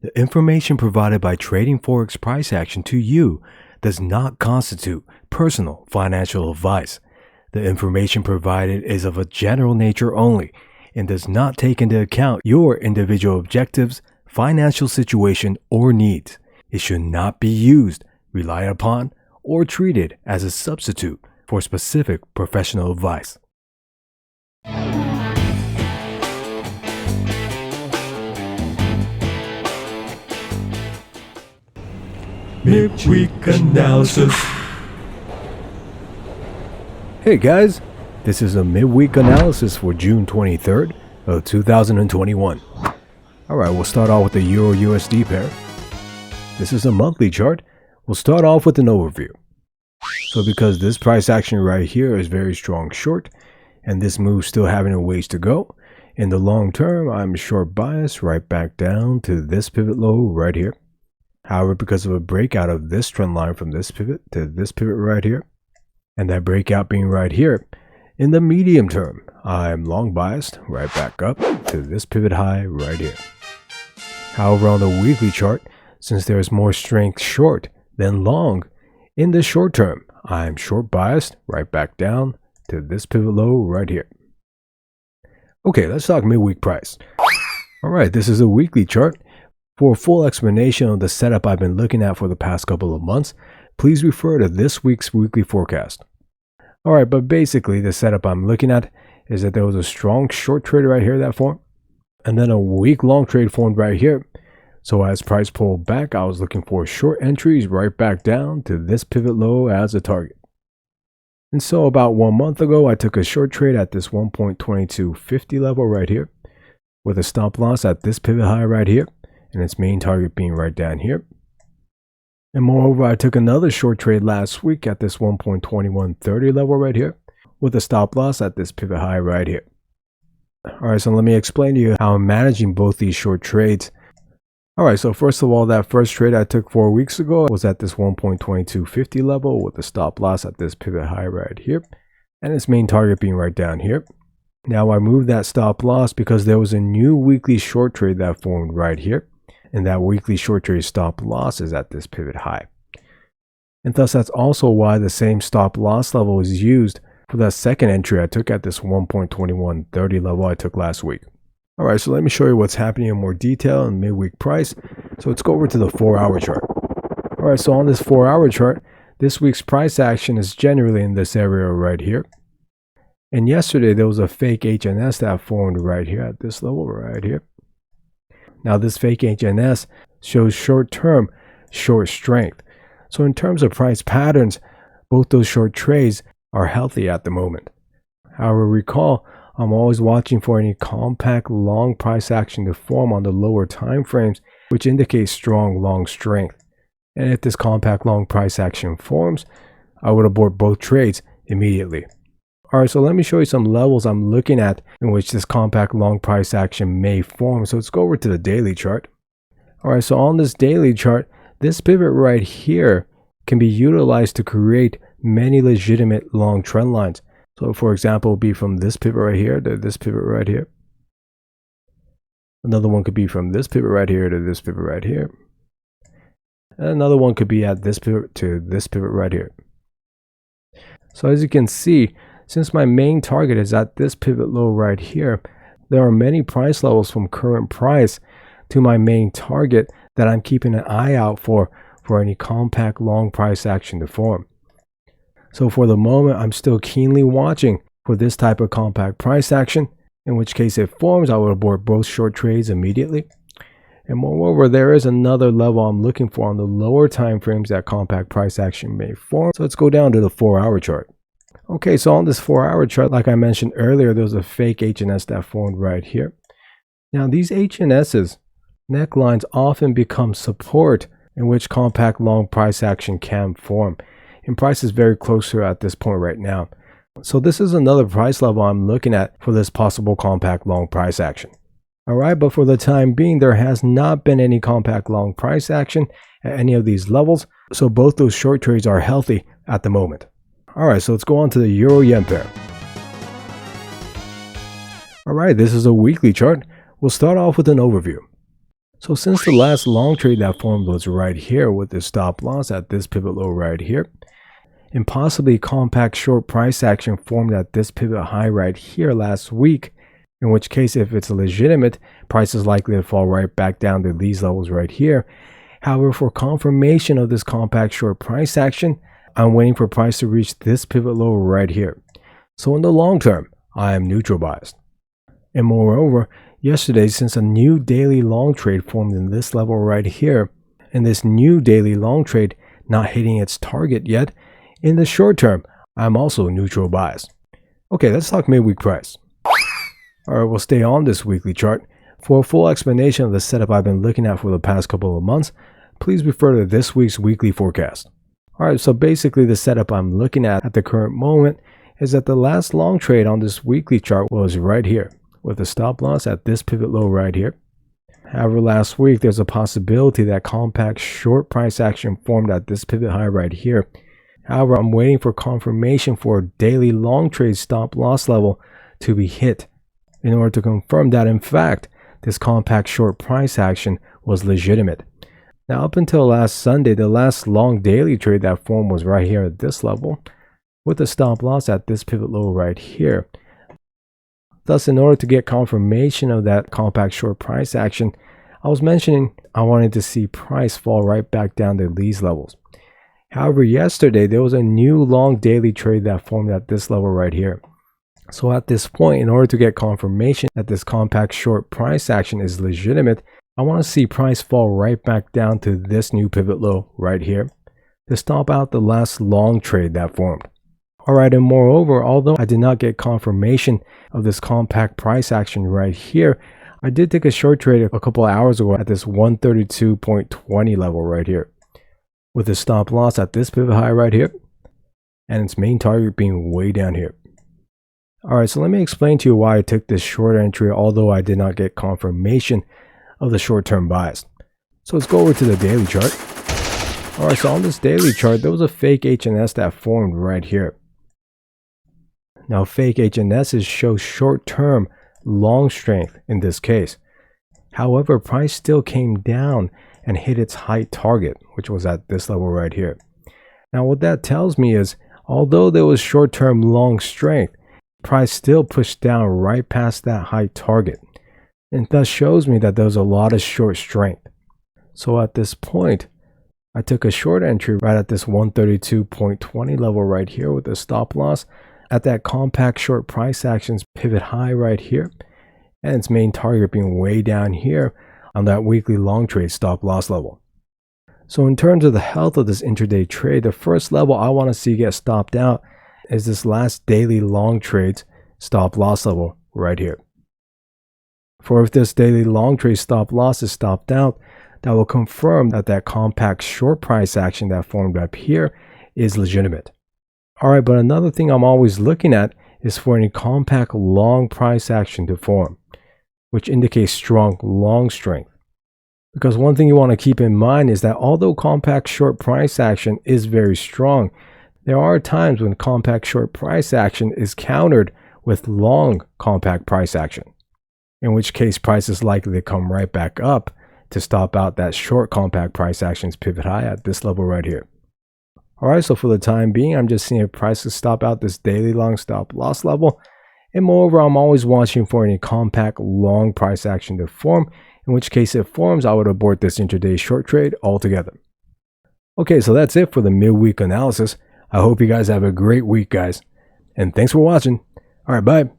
The information provided by Trading Forex Price Action to you does not constitute personal financial advice. The information provided is of a general nature only and does not take into account your individual objectives, financial situation, or needs. It should not be used, relied upon, or treated as a substitute for specific professional advice. Midweek Analysis. Hey guys, this is a midweek analysis for June 23rd of 2021. Alright, we'll start off with the Euro-USD pair. This is a monthly chart. We'll start off with an overview. So because this price action right here is very strong short, and this move still having a ways to go, in the long term, I'm short bias right back down to this pivot low right here. However, because of a breakout of this trend line from this pivot to this pivot right here, and that breakout being right here, in the medium term, I'm long biased right back up to this pivot high right here. However, on the weekly chart, since there is more strength short than long, in the short term, I'm short biased right back down to this pivot low right here. Okay, let's talk midweek price. Alright, this is a weekly chart. For a full explanation of the setup I've been looking at for the past couple of months, please refer to this week's weekly forecast. Alright, but basically the setup I'm looking at is that there was a strong short trade right here that formed, and then a week long trade formed right here. So as price pulled back, I was looking for short entries right back down to this pivot low as a target. And so about 1 month ago, I took a short trade at this 1.2250 level right here, with a stop loss at this pivot high right here, and its main target being right down here. And moreover, I took another short trade last week at this 1.2130 level right here, with a stop loss at this pivot high right here. Alright, so let me explain to you how I'm managing both these short trades. Alright, so first of all, that first trade I took 4 weeks ago was at this 1.2250 level with a stop loss at this pivot high right here, and its main target being right down here. Now I moved that stop loss because there was a new weekly short trade that formed right here, and that weekly short trade stop loss is at this pivot high. And thus that's also why the same stop loss level is used for that second entry I took at this 1.2130 level I took last week. Alright, so let me show you what's happening in more detail in midweek price. So let's go over to the 4-hour chart. Alright, so on this 4-hour chart, this week's price action is generally in this area right here. And yesterday there was a fake HNS that formed right here at this level right here. Now this fake HNS shows short-term short strength. So in terms of price patterns, both those short trades are healthy at the moment. However, recall, I'm always watching for any compact long price action to form on the lower time frames, which indicates strong long strength. And if this compact long price action forms, I would abort both trades immediately. Alright, so let me show you some levels I'm looking at in which this compact long price action may form. So let's go over to the daily chart. Alright, so on this daily chart, this pivot right here can be utilized to create many legitimate long trend lines. So for example, it would be from this pivot right here to this pivot right here. Another one could be from this pivot right here to this pivot right here. And another one could be at this pivot to this pivot right here. So as you can see, since my main target is at this pivot low right here, there are many price levels from current price to my main target that I'm keeping an eye out for any compact long price action to form. So for the moment, I'm still keenly watching for this type of compact price action, in which case it forms, I would abort both short trades immediately. And moreover, there is another level I'm looking for on the lower time frames that compact price action may form. So let's go down to the 4-hour chart. Okay, so on this 4-hour chart, like I mentioned earlier, there was a fake HNS that formed right here. Now these HNSs, necklines, often become support in which compact long price action can form. And price is very close to at this point right now. So this is another price level I'm looking at for this possible compact long price action. Alright, but for the time being, there has not been any compact long price action at any of these levels. So both those short trades are healthy at the moment. Alright, so let's go on to the Euro-Yen pair. Alright, this is a weekly chart. We'll start off with an overview. So since the last long trade that formed was right here with the stop loss at this pivot low right here, and possibly compact short price action formed at this pivot high right here last week, in which case if it's legitimate, price is likely to fall right back down to these levels right here. However, for confirmation of this compact short price action, I'm waiting for price to reach this pivot low right here. So in the long term, I am neutral biased. And moreover, yesterday, since a new daily long trade formed in this level right here, and this new daily long trade not hitting its target yet, in the short term, I'm also neutral biased. Okay, let's talk midweek price. Alright, we'll stay on this weekly chart. For a full explanation of the setup I've been looking at for the past couple of months, please refer to this week's weekly forecast. Alright, so basically the setup I'm looking at the current moment is that the last long trade on this weekly chart was right here, with a stop loss at this pivot low right here. However, last week there's a possibility that compact short price action formed at this pivot high right here. However, I'm waiting for confirmation for a daily long trade stop loss level to be hit in order to confirm that in fact this compact short price action was legitimate. Now up until last Sunday, the last long daily trade that formed was right here at this level with a stop loss at this pivot low right here. Thus, in order to get confirmation of that compact short price action, I was mentioning I wanted to see price fall right back down to these levels. However, yesterday there was a new long daily trade that formed at this level right here. So at this point, in order to get confirmation that this compact short price action is legitimate, I want to see price fall right back down to this new pivot low right here to stop out the last long trade that formed. Alright, and moreover, although I did not get confirmation of this compact price action right here, I did take a short trade a couple of hours ago at this 132.20 level right here, with a stop loss at this pivot high right here, and its main target being way down here. Alright, so let me explain to you why I took this short entry, although I did not get confirmation of the short-term bias. So let's go over to the daily chart. Alright, so on this daily chart, there was a fake HNS that formed right here. Now, fake HNSs show short-term long strength in this case. However, price still came down and hit its height target, which was at this level right here. Now, what that tells me is, although there was short-term long strength, price still pushed down right past that height target, and thus shows me that there was a lot of short strength. So at this point, I took a short entry right at this 132.20 level right here with a stop loss at that compact short price action's pivot high right here, and its main target being way down here on that weekly long trade stop loss level. So in terms of the health of this intraday trade, the first level I want to see get stopped out is this last daily long trade's stop loss level right here. For if this daily long trade stop loss is stopped out, that will confirm that that compact short price action that formed up here is legitimate. Alright, but another thing I'm always looking at is for any compact long price action to form, which indicates strong long strength. Because one thing you want to keep in mind is that although compact short price action is very strong, there are times when compact short price action is countered with long compact price action, in which case price is likely to come right back up to stop out that short compact price action's pivot high at this level right here. Alright, so for the time being, I'm just seeing if price to stop out this daily long stop loss level. And moreover, I'm always watching for any compact long price action to form, in which case if it forms, I would abort this intraday short trade altogether. Okay, so that's it for the midweek analysis. I hope you guys have a great week, guys. And thanks for watching. Alright, bye.